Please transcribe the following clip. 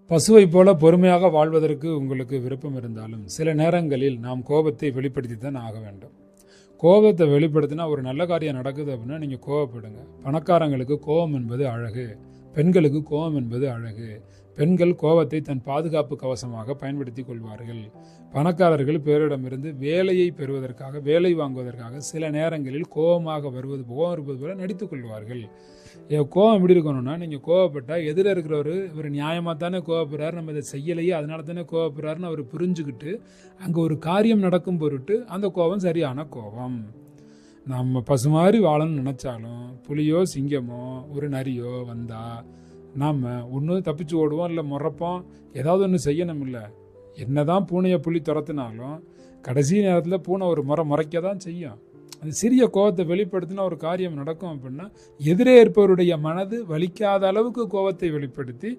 பசுவை போல பொறுமையாக வாழ்வதற்கு உங்களுக்கு விருப்பம் இருந்தாலும் சில நேரங்களில் நாம் கோபத்தை வெளிப்படுத்தி தான் ஆக வேண்டும். கோபத்தை வெளிப்படுத்தினா ஒரு நல்ல காரியம் நடக்குது அப்படின்னா நீங்கள் கோபப்படுங்க. பணக்காரங்களுக்கு கோபம் என்பது அழகு, பெண்களுக்கு கோபம் என்பது அழகு. பெண்கள் கோபத்தை தன் பாதுகாப்பு கவசமாக பயன்படுத்தி கொள்வார்கள். பணக்காரர்கள் பிறரிடமிருந்து வேலையை பெறுவதற்காக, வேலை வாங்குவதற்காக சில நேரங்களில் கோபமாக வருவது போல நடித்துக் கொள்வார்கள். கோபம் எப்படி இருக்கணும்னா, நீங்கள் கோவப்பட்டால் எதிர இருக்கிறவர் இவர் நியாயமாக தானே கோவப்படுறாரு, நம்ம இதை செய்யலையே அதனால தானே கோவப்படுறாருன்னு அவர் புரிஞ்சுக்கிட்டு அங்கே ஒரு காரியம் நடக்கும் பொருட்டு அந்த கோபம் சரியான கோபம். நம்ம பசு மாதிரி வாழணும்னு நினச்சாலும் புலியோ சிங்கமோ ஒரு நரியோ வந்தால் நாம் ஒன்று தப்பிச்சு ஓடுவோம், இல்லை முறைப்போம், ஏதாவது ஒன்று செய்யணும். இல்லை என்ன தான் பூனையை புலி துரத்துனாலும் கடைசி நேரத்தில் பூனை ஒரு முறைக்க தான் செய்யும். அந்த சிறிய கோபத்தை வெளிப்படுத்தினா ஒரு காரியம் நடக்கும் அப்படின்னா எதிரே இருப்பவருடைய மனது வலிக்காத அளவுக்கு கோபத்தை வெளிப்படுத்தி